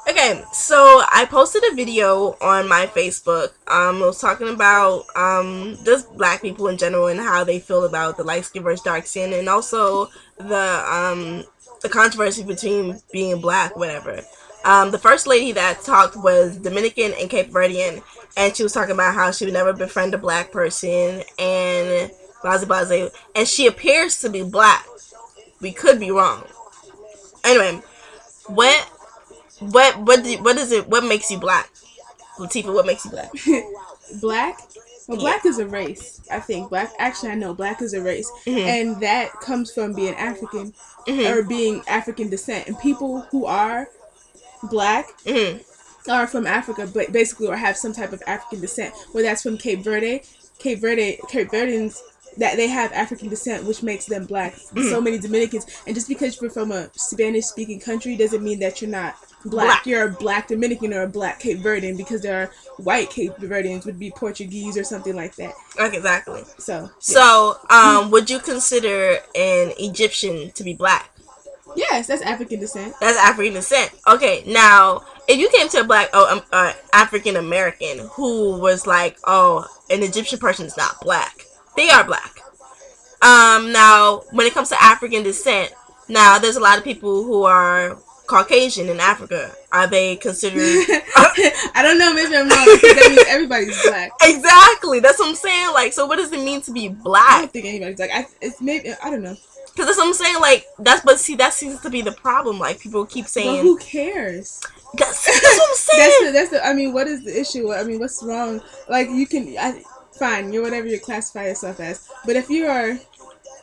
Okay, so I posted a video on my Facebook. I was talking about just black people in general and how they feel about the light skin versus dark skin, and also the controversy between being black, whatever. The first lady that talked was Dominican and Cape Verdean, and she was talking about how she would never befriend a black person and blase blase, and she appears to be black. We could be wrong. Anyway, what what is it? What makes you black, Latifah? What makes you black? Black. Well, black is a race. I think black. Actually, I know black is a race, and that comes from being African or being African descent. And people who are black are from Africa, but basically or have some type of African descent. Whether that's from Cape Verdeans, that they have African descent, which makes them black. So many Dominicans, and just because you're from a Spanish-speaking country doesn't mean that you're not black. You're a black Dominican or a black Cape Verdean, because there are white Cape Verdeans would be Portuguese or something like that. Okay, exactly. So, would you consider an Egyptian to be black? Yes, that's African descent. That's African descent. Okay, now if you came to a black, African American who was like, oh, an Egyptian person is not black. They are black. Now when it comes to African descent, now there's a lot of people who are Caucasian in Africa. Are they considered? I don't know. Maybe I'm wrong, because that means everybody's black. Exactly. That's what I'm saying. Like, so what does it mean to be black? I don't think anybody's black. I don't know. Because that's what I'm saying. Like, that seems to be the problem. Like, people keep saying, but who cares? That's what I'm saying. That's the. I mean, what is the issue? I mean, what's wrong? Like, you can. Fine, you're whatever you classify yourself as. But if you are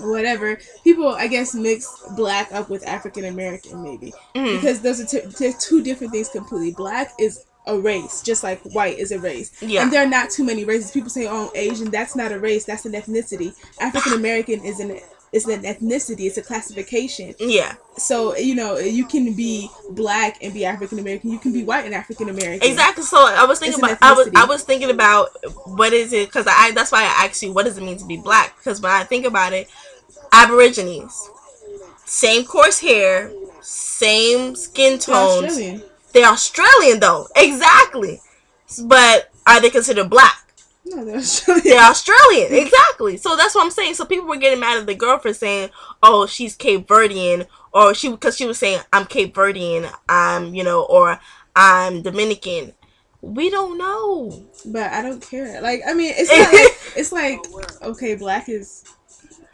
whatever, people, I guess, mix black up with African American, maybe. Because those are two different things completely. Black is a race, just like white is a race. Yeah. And there are not too many races. People say, oh, Asian, that's not a race, that's an ethnicity. African American is an ethnicity, it's a classification. Yeah. So, you know, you can be black and be African American, you can be white and African American. Exactly. So I was thinking about I was thinking about what is it, because that's why I asked you, what does it mean to be black? Because when I think about it, Aborigines, same coarse hair, same skin tones. They're Australian though. Exactly. But are they considered black? No, they're Australian. They're Australian, exactly. So that's what I'm saying. So people were getting mad at the girl for saying, "Oh, she's Cape Verdean," or because she was saying, "I'm Cape Verdean," or "I'm Dominican." We don't know, but I don't care. Like, I mean, it's not like, it's like, okay, black is.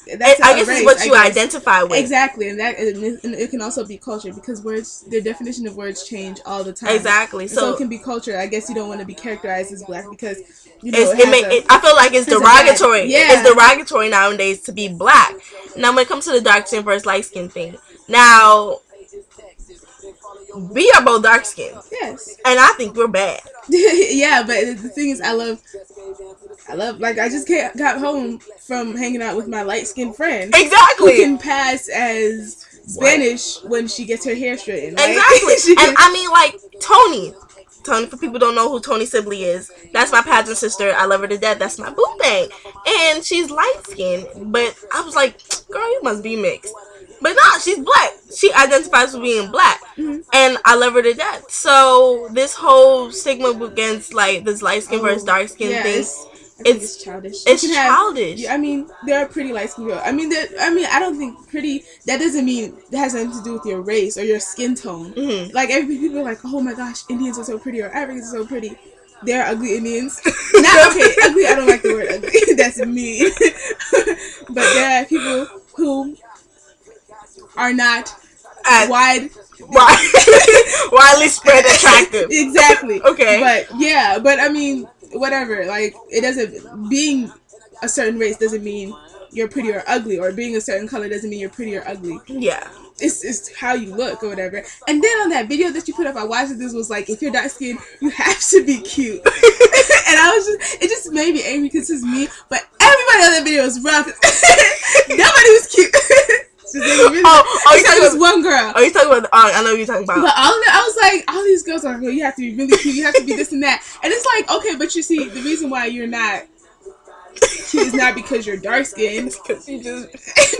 That's I guess it's what you identify with. Exactly, and it can also be culture, because words, their definition of words change all the time. Exactly, so it can be culture. I guess you don't want to be characterized as black because I feel like it's derogatory. Yeah. It's derogatory nowadays to be black. Now, when it comes to the dark skin versus light skin thing, now we are both dark skinned. Yes, and I think we're bad. Yeah, but the thing is, I love, like, I just got home from hanging out with my light-skinned friend. Exactly. Who can pass as Spanish when she gets her hair straightened. Like, exactly. And I mean, like, Tony, for people who don't know who Tony Sibley is, that's my pageant sister. I love her to death. That's my boo thing. And she's light-skinned, but I was like, girl, you must be mixed. But no, she's black. She identifies with being black. And I love her to death. So this whole stigma against, like, this light skin versus dark skin thing, it's childish. It's childish. I mean, there are pretty light skin girls. I mean, I don't think pretty. That doesn't mean that has nothing to do with your race or your skin tone. Like, people are like, oh my gosh, Indians are so pretty or Africans are so pretty. They're ugly Indians. Not okay. Ugly. I don't like the word ugly. That's mean. But there are people who are not widely spread attractive. Exactly. Okay. But I mean, whatever. Like, it doesn't, being a certain race doesn't mean you're pretty or ugly, or being a certain color doesn't mean you're pretty or ugly. Yeah. It's how you look or whatever. And then on that video that you put up, I watched it. This was like, if you're dark skinned, you have to be cute. And it just made me angry because it's me. But everybody on that video was rough. Nobody was cute. Really, you talking about one girl? Oh, you talking about? I know what you're talking about. But I was like, all these girls are like, well, you have to be really cute. You have to be this and that. And it's like, okay, but you see, the reason why you're not cute is not because you're dark skinned. Because you just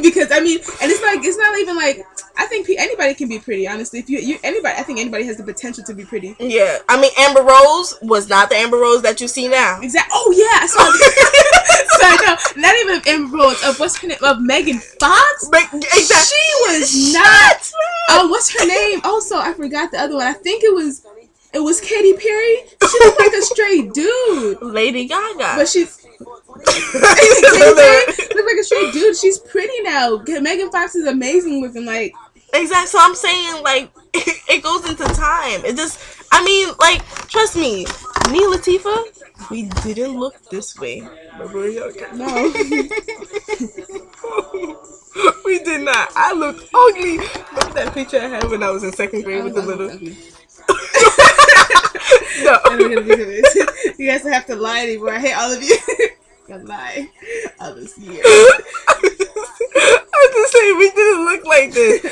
Because I mean, and it's not even like I think anybody can be pretty. Honestly, if you anybody, I think anybody has the potential to be pretty. yeah. I mean, Amber Rose was not the Amber Rose that you see now. Exactly. Oh yeah, I saw. So I know, not even Amber Rose. Of what's her name? Of Megan Fox. Exactly. She was not. Oh, what's her name? Also, I forgot the other one. I think it was Katy Perry. She looked like a straight dude. Lady Gaga. But she's look like a straight dude. She's pretty now. Megan Fox is amazing looking. Like exactly. So I'm saying like it goes into time. It just. I mean, like, trust me, Latifah, we didn't look this way. No. We did not. I looked ugly. Look at that picture I had when I was in second grade with the little. No. You guys don't have to lie anymore. I hate all of you. You lie all this year. I'm just saying we didn't look like this.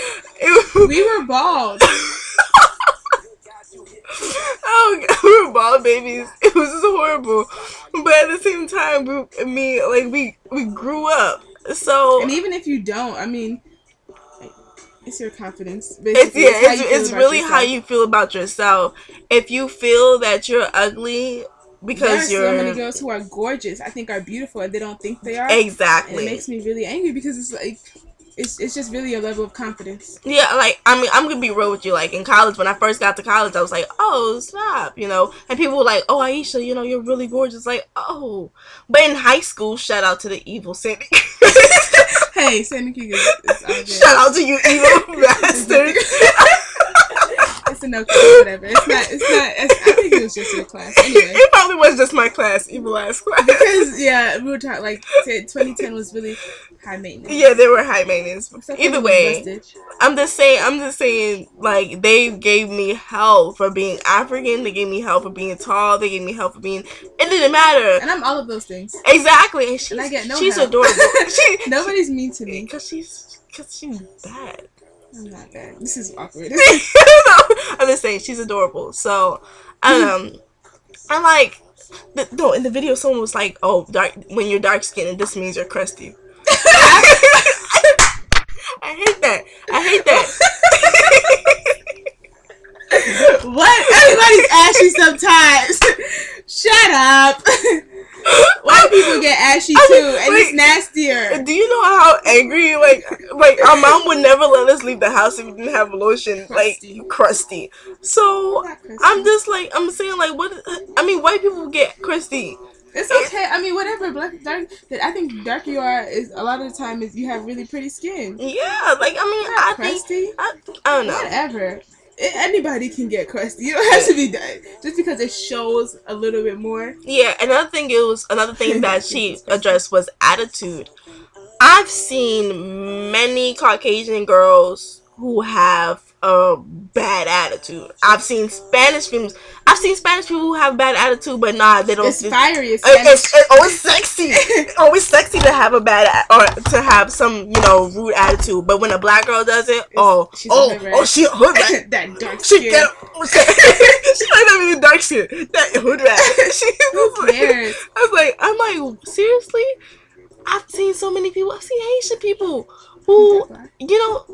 We were bald. Oh God, we were bald babies. It was just horrible. But at the same time, we grew up. So and even if you don't, I mean, it's your confidence. It's really how you feel about yourself. If you feel that you're ugly because there are so many girls who are gorgeous, I think are beautiful, and they don't think they are. Exactly. And it makes me really angry because it's like it's just really a level of confidence. Yeah, like, I mean, I'm gonna be real with you. Like, in college, when I first got to college, I was like, oh, stop, you know? And people were like, oh, Aisha, you know, you're really gorgeous. Like, oh. But in high school, shout out to the evil Sandy. Hey, Sandy King is out there. Shout out to you, evil bastard. It's a no class, whatever. It's not. I think it was just your class. Anyway, it probably was just my class, evil ass class. Because yeah, we were talking like 2010 was really high maintenance. Yeah, they were high maintenance. Either way, I'm just saying, like, they gave me hell for being African. They gave me hell for being tall. They gave me hell for being. It didn't matter. And I'm all of those things. Exactly. And I get no she's help. adorable. Nobody's mean to me. Because she's bad. I'm not bad. This is awkward. No, I'm just saying she's adorable. So, I'm like, no. In the video, someone was like, "Oh, when you're dark skinned, this means you're crusty." I hate that. What? Everybody's ashy sometimes. Shut up. White people get ashy too, and it's nastier. Do you know how angry, like our mom would never let us leave the house if we didn't have lotion, crusty. So I'm just like, I'm saying, like, what? I mean, white people get crusty. It's okay. I mean, whatever. Dark. I think darker you are is a lot of the time is you have really pretty skin. Yeah, like, I mean, I crusty. think I don't know. Whatever. Anybody can get crusty. You don't have to be done just because it shows a little bit more. Yeah, another thing that she addressed was attitude. I've seen many Caucasian girls who have a bad attitude. I've seen Spanish people who have bad attitude, but nah, they don't. It's fiery. It's always sexy. Always sexy to have a bad or to have some, you know, rude attitude. But when a black girl does it, she's she a hood rat. That dark skin. She's not even dark skin. That hood rat. Who cares? I'm like, seriously? I've seen so many people. I've seen Haitian people who, you know.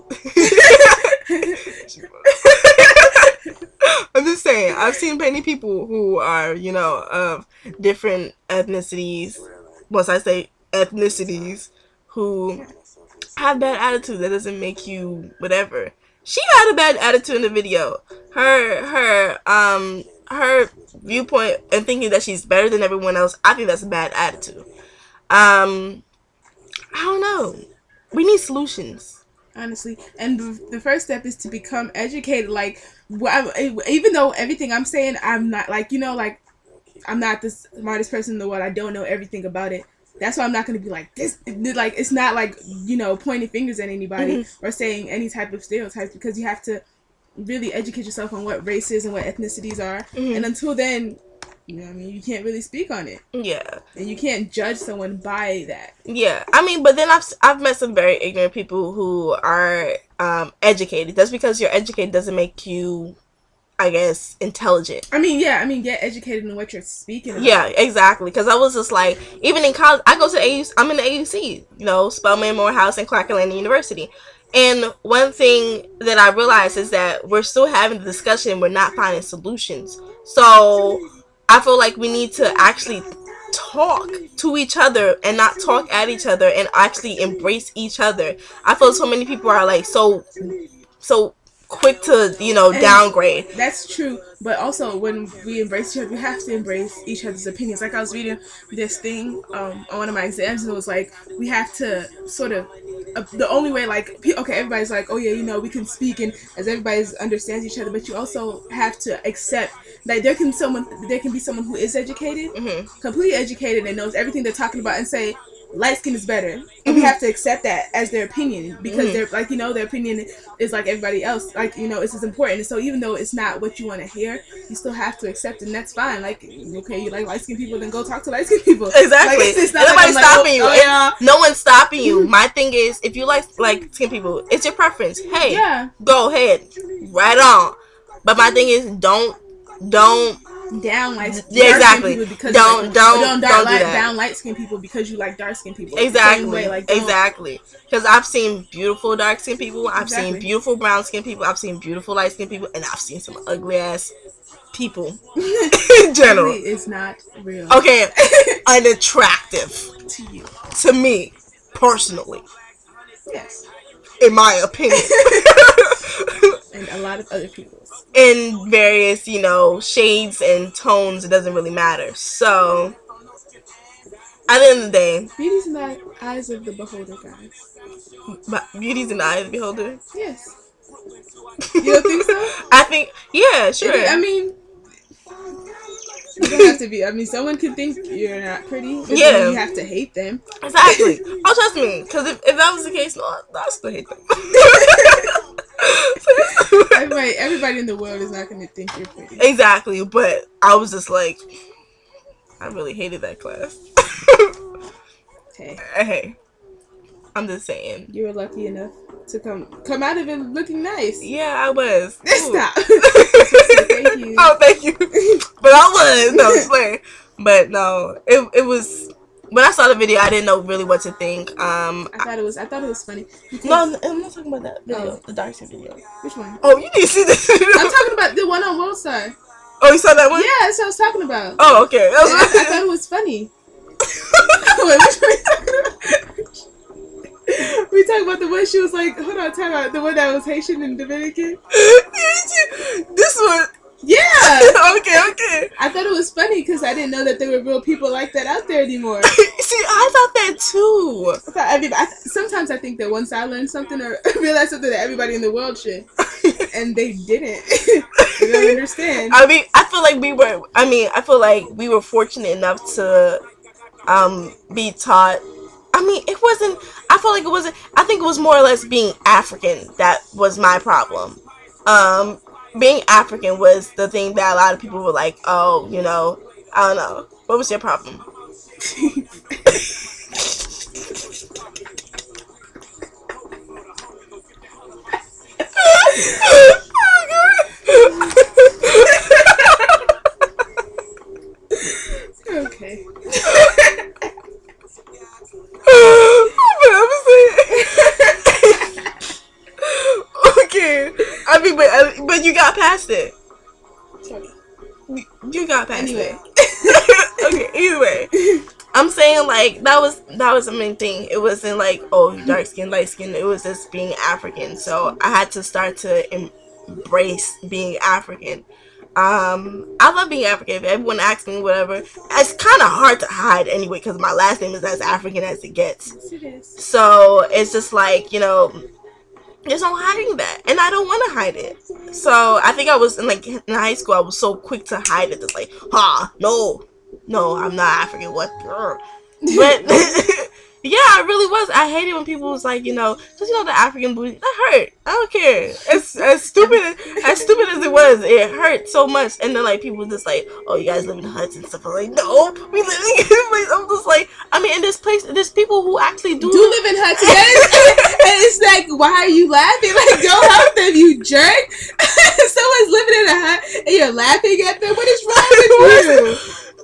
I'm just saying, I've seen many people who are, you know, of different ethnicities. Once I say ethnicities, who have bad attitude. That doesn't make you whatever. She had a bad attitude in the video. Her viewpoint and thinking that she's better than everyone else. I think that's a bad attitude. I don't know. We need solutions. Honestly, and the first step is to become educated. Like, even though everything I'm saying, I'm not like, you know, like, I'm not the smartest person in the world. I don't know everything about it. That's why I'm not going to be like this. Like, it's not like, you know, pointing fingers at anybody or saying any type of stereotypes, because you have to really educate yourself on what races and what ethnicities are. And until then, you know what I mean, you can't really speak on it. Yeah. And you can't judge someone by that. Yeah. I mean, but then I've met some very ignorant people who are educated. Just because you're educated doesn't make you I guess, intelligent. I mean, yeah, get educated in what you're speaking about. Yeah, exactly. Because I was just like, even in college, I go to AUC, I'm in the AUC, you know, Spelman, Morehouse, and Clark Atlanta University. And one thing that I realized is that we're still having the discussion, we're not finding solutions. So I feel like we need to actually talk to each other and not talk at each other and actually embrace each other. I feel so many people are like so quick to, you know, downgrade. That's true, but also when we embrace each other, we have to embrace each other's opinions. Like I was reading this thing on one of my exams, and it was like we have to sort of the only way, like, okay, everybody's like, oh yeah, you know, we can speak and as everybody understands each other, but you also have to accept that there can be someone who is educated, completely educated, and knows everything they're talking about, and say light skin is better, and we have to accept that as their opinion, because they're like, you know, their opinion is like everybody else, like, you know, it's as important. And so even though it's not what you want to hear, you still have to accept it, and that's fine. Like, okay, you like light skin people, then go talk to light skin people. Exactly. Like, it's not nobody's like, stopping you. Oh, yeah. No one's stopping you. My thing is, if you like skin people, it's your preference. Hey, go ahead, right on. But my thing is, don't down light exactly people because don't do that. Down light skin people because you like dark skin people. Exactly. Same way, like, exactly. Because I've seen beautiful dark skin people, I've seen beautiful brown skin people, I've seen beautiful light skin people, and I've seen some ugly ass people in general. Ugly is not real. Okay, unattractive to you, to me personally. Yes, in my opinion. And a lot of other people's. In various, you know, shades and tones, it doesn't really matter. So, at the end of the day, beauty's in the eyes of the beholder, guys. But beauty's in the eye of the beholder? Yes. You don't think so? I think, yeah, sure. I mean, you don't have to be. I mean, someone can think you're not pretty. Yeah. You have to hate them. Exactly. Oh, trust me. Because if that was the case, no, I still hate them. Everybody in the world is not going to think you're pretty. Exactly. But I was just like, I really hated that class. Hey. I'm just saying. You were lucky enough to come out of it looking nice. Yeah, I was. Stop. Thank you. Oh, thank you. But I was. No, just playing. But no, it was. When I saw the video, I didn't know really what to think. I thought it was funny. No, I'm not talking about that video. The dark skin video. Which one? Oh, you need to see this video. I'm talking about the one on World Star. Oh, you saw that one? Yeah, that's what I was talking about. Oh, okay. I thought it was funny. Wait, which one are you talking about? We talking about the one she was like, hold on, time out. The one that was Haitian and Dominican. This one. Yeah. Okay. I thought it was funny because I didn't know that there were real people like that out there anymore. See, I thought that too. Sometimes I think that once I learned something or realized something that everybody in the world should, and they didn't. They don't understand. I mean, I feel like we were fortunate enough to be taught. I mean, it wasn't. I feel like it wasn't. I think it was more or less being African that was my problem. Being African was the thing that a lot of people were like, oh, you know, I don't know. What was your problem? Okay. Okay. I mean, but you got past it. You got past it. Okay. Either way, I'm saying like that was the main thing. It wasn't like, oh, dark skin, light skin. It was just being African. So I had to start to embrace being African. I love being African. If everyone asks me whatever, it's kind of hard to hide anyway because my last name is as African as it gets. Yes, it is. So it's just like, you know, there's no hiding that, and I don't want to hide it. So I think I was in high school. I was so quick to hide it. It's like, no, I'm not African. What? But yeah, I really was. I hated when people was like, you know, just, you know, the African booty, that hurt. I don't care. It's as stupid as it was. It hurt so much. And then like people just like, oh, you guys live in huts and stuff. I'm like, no, we live in a place. I'm just like, I mean, in this place, there's people who actually do live in huts. And it's like, why are you laughing? Like, go help them, you jerk. Someone's living in a hut here laughing at them. What is wrong with you?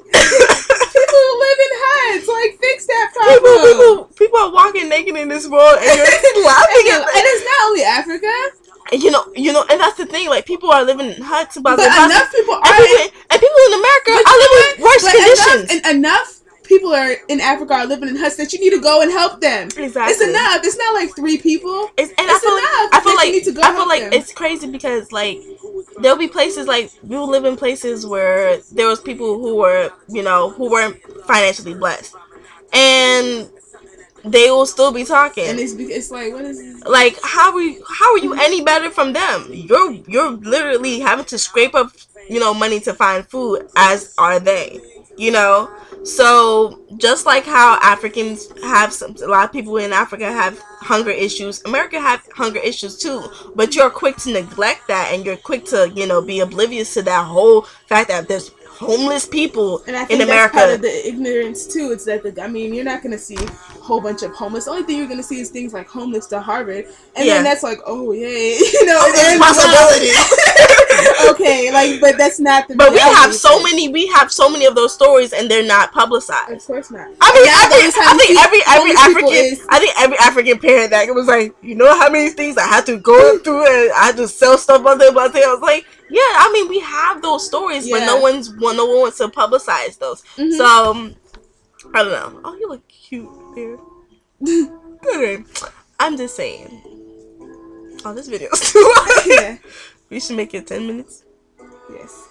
People who live in huts, like, fix that problem. People are walking naked in this world, and you're laughing at them. And it's not only Africa. And and that's the thing. Like, people are living in huts, but enough people are, and people in America are living in worse conditions. Enough people are in Africa are living in huts that you need to go and help them. Exactly, it's enough. It's not like 3 people. I feel like it's crazy because, like, there'll be places, like, we'll live in places where there was people who were, who weren't financially blessed, and they will still be talking. And it's like, what is this? Like, how are you any better from them? You're literally having to scrape up, money to find food, as are they. So just like how Africans have a lot of people in Africa have hunger issues, America have hunger issues too. But you're quick to neglect that, and you're quick to be oblivious to that whole fact that there's homeless people and I think in America. That's part of the ignorance too. It's that you're not going to see a whole bunch of homeless. The only thing you're going to see is things like homeless to Harvard, and then that's like, oh yay, there's possibilities. Okay, like, but that's not the. But we have so many of those stories, and they're not publicized. Of course not. I think every African parent that was like, how many things I had to go through, and I had to sell stuff on them. I was like, yeah, I mean, we have those stories, but no one wants to publicize those. Mm-hmm. So I don't know. Oh, you look cute there. Okay, I'm just saying. Oh, this video is too long. Yeah. We should make it 10 minutes. Yes.